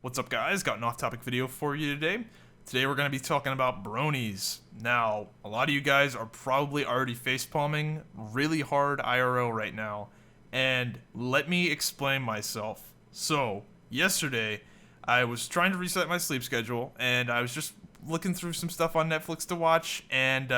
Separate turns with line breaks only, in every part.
What's up, guys? Got an off-topic video for you today. Today we're going to be talking about bronies. Now, a lot of you guys are probably already facepalming really hard IRL right now, and let me explain myself. So, yesterday, I was trying to reset my sleep schedule, and I was just looking through some stuff on Netflix to watch, and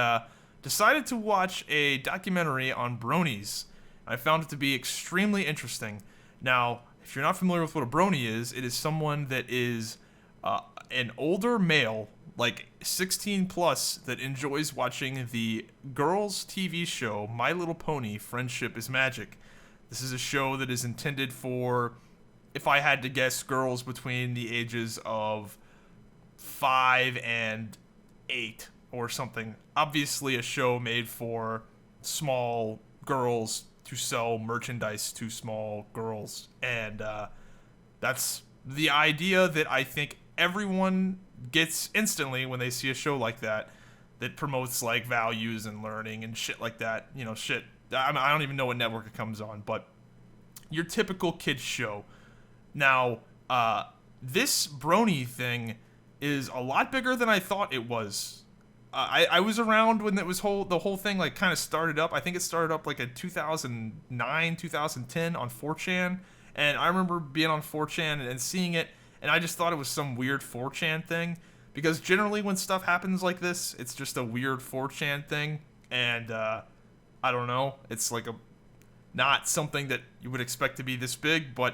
decided to watch a documentary on bronies. I found it to be extremely interesting. Now, if you're not familiar with what a brony is, it is someone that is an older male, like 16 plus, that enjoys watching the girls' TV show My Little Pony: Friendship is Magic. This is a show that is intended for, if I had to guess, girls between the ages of 5 and 8 or something. Obviously, a show made for small girls to sell merchandise to small girls, and that's the idea that I think everyone gets instantly when they see a show like that promotes like values and learning and shit like that. You know, shit. I don't even know what network it comes on, but your typical kids show. Now, this brony thing is a lot bigger than I thought it was. I was around when the whole thing like kind of started up. I think it started up like in 2009, 2010 on 4chan, and I remember being on 4chan and seeing it, and I just thought it was some weird 4chan thing, because generally when stuff happens like this, it's just a weird 4chan thing, and I don't know, it's like not something that you would expect to be this big, but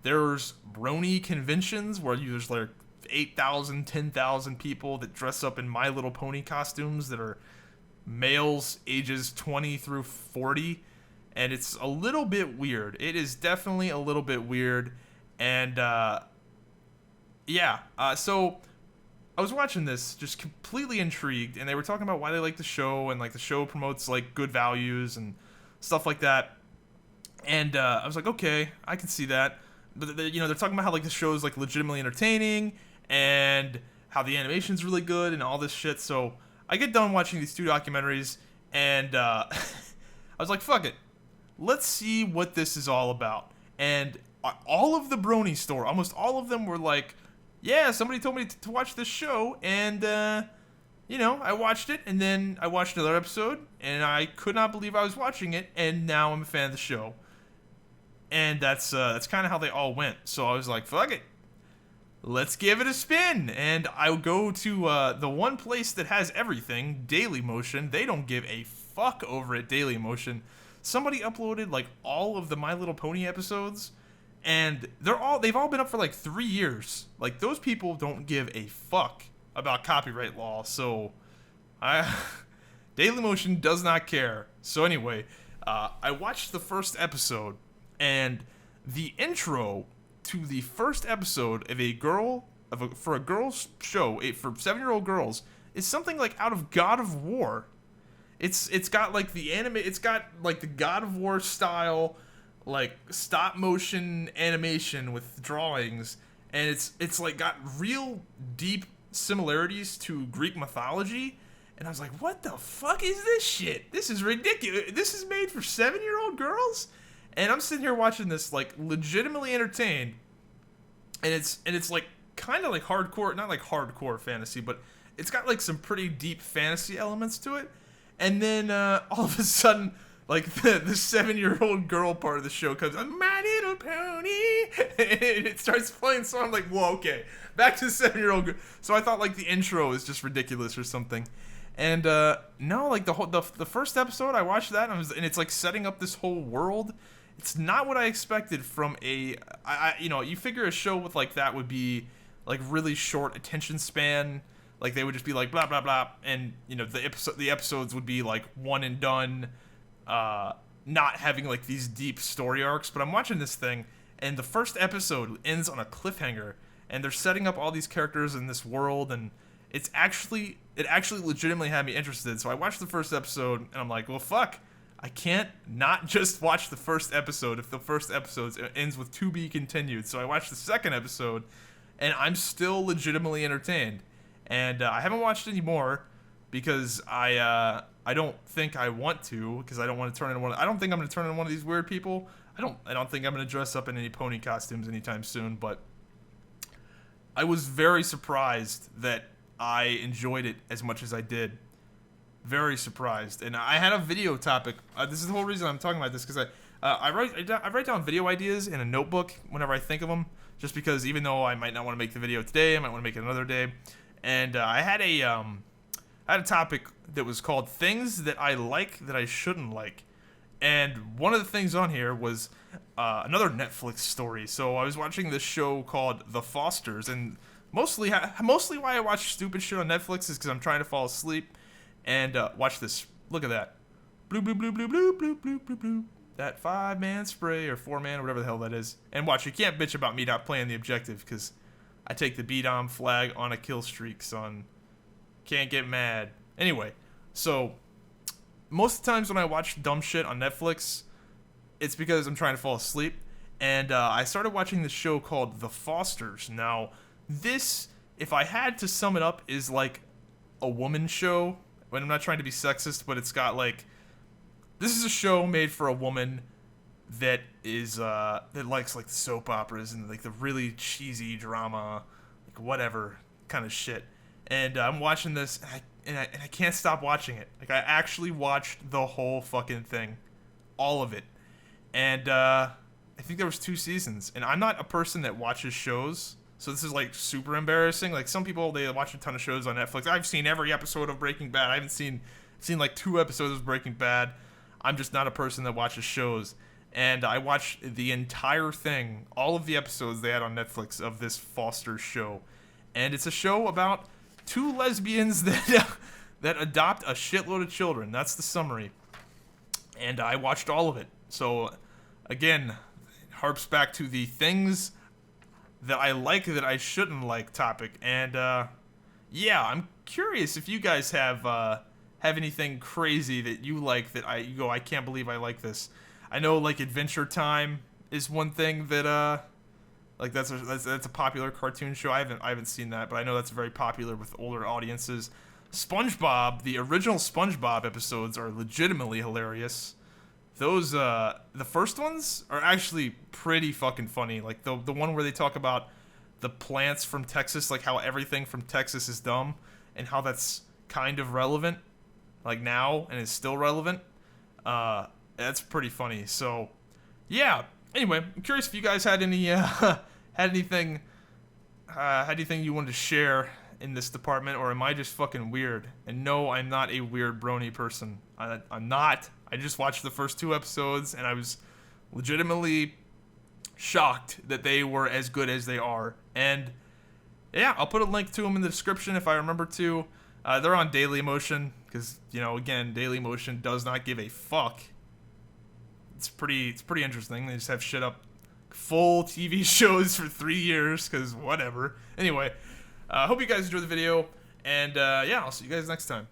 there's brony conventions where there's like 8,000, 10,000 people that dress up in My Little Pony costumes that are males ages 20 through 40, and it's a little bit weird. It is definitely a little bit weird, and so I was watching this just completely intrigued, and they were talking about why they like the show, and like the show promotes like good values and stuff like that, and I was like, okay, I can see that. But they're talking about how like the show is like legitimately entertaining and how the animation's really good and all this shit. So I get done watching these two documentaries, and I was like, fuck it, let's see what this is all about. And all of the brony store, almost all of them were like, yeah, somebody told me to watch this show, and I watched it, and then I watched another episode, and I could not believe I was watching it, and now I'm a fan of the show. And that's kind of how they all went. So I was like, fuck it, let's give it a spin. And I go to the one place that has everything, Dailymotion. They don't give a fuck over at Dailymotion. Somebody uploaded like all of the My Little Pony episodes, and they've all been up for like 3 years. Like, those people don't give a fuck about copyright law. So Dailymotion does not care. So anyway, I watched the first episode, and the intro to the first episode of for a girls show, for 7-year-old girls, is something like out of God of War. It's got like it's got like the God of War style, like stop motion animation with drawings, and it's like got real deep similarities to Greek mythology. And I was like, what the fuck is this shit? This is ridiculous. This is made for 7-year-old girls? And I'm sitting here watching this, like, legitimately entertained, and it's like kind of like hardcore, not like hardcore fantasy, but it's got like some pretty deep fantasy elements to it. And then all of a sudden, like the 7-year-old girl part of the show comes on, My Little Pony, and it starts playing. So I'm like, whoa, okay, back to the 7-year-old girl. So I thought like the intro is just ridiculous or something. And no, like the first episode, I watched that, and it's like setting up this whole world. It's not what I expected from you figure a show with like that would be like really short attention span. Like, they would just be like blah blah blah, and the episodes would be like one and done, not having like these deep story arcs. But I'm watching this thing, and the first episode ends on a cliffhanger, and they're setting up all these characters in this world, and it actually legitimately had me interested. So I watched the first episode, and I'm like, well, fuck, I can't not just watch the first episode if the first episode ends with to be continued. So I watched the second episode, and I'm still legitimately entertained. And I haven't watched any more because I don't think I want to, because I don't want to turn into one. I don't think I'm going to turn into one of these weird people. I don't think I'm going to dress up in any pony costumes anytime soon. But I was very surprised that I enjoyed it as much as I did. Very surprised. And I had a video topic. This is the whole reason I'm talking about this, because I write down video ideas in a notebook whenever I think of them, just because even though I might not want to make the video today, I might want to make it another day. And I had a topic that was called things that I like that I shouldn't like. And one of the things on here was another Netflix story. So I was watching this show called The Fosters, and mostly why I watch stupid shit on Netflix is because I'm trying to fall asleep. And watch this. Look at that. Bloop, bloop, bloop, bloop, bloop, bloop, bloop, bloop, bloop. That 5-man spray, or 4-man, or whatever the hell that is. And watch, you can't bitch about me not playing the objective, because I take the B-Dom flag on a kill streak, son. Can't get mad. Anyway, so most of the times when I watch dumb shit on Netflix, it's because I'm trying to fall asleep. And I started watching this show called The Fosters. Now, this, if I had to sum it up, is like a woman show. When I'm not trying to be sexist, but it's got like, this is a show made for a woman that is that likes like the soap operas and like the really cheesy drama, like whatever kind of shit. And I'm watching this, and I can't stop watching it. Like, I actually watched the whole fucking thing, all of it. And I think there was 2 seasons. And I'm not a person that watches shows, so this is like super embarrassing. Like, some people, they watch a ton of shows on Netflix. I've seen every episode of Breaking Bad. I haven't seen like 2 episodes of Breaking Bad. I'm just not a person that watches shows. And I watched the entire thing, all of the episodes they had on Netflix of this Foster show. And it's a show about 2 lesbians that that adopt a shitload of children. That's the summary. And I watched all of it. So, again, it harps back to the things that I like that I shouldn't like topic. And yeah, I'm curious if you guys have anything crazy that you like that I can't believe I like this. I know like Adventure Time is one thing that like that's a popular cartoon show. I haven't seen that, but I know that's very popular with older audiences. SpongeBob, the original SpongeBob episodes are legitimately hilarious. Those the first ones are actually pretty fucking funny. Like the one where they talk about the plants from Texas, like how everything from Texas is dumb, and how that's kind of relevant, like now, and is still relevant. That's pretty funny. So, yeah. Anyway, I'm curious if you guys had any had anything you wanted to share in this department, or am I just fucking weird? And no, I'm not a weird brony person. I'm not. I just watched the first 2 episodes, and I was legitimately shocked that they were as good as they are. And yeah, I'll put a link to them in the description if I remember to. They're on Dailymotion, because, you know, again, Dailymotion does not give a fuck. It's pretty interesting. They just have shit up full TV shows for 3 years, because whatever. Anyway, hope you guys enjoyed the video, and yeah, I'll see you guys next time.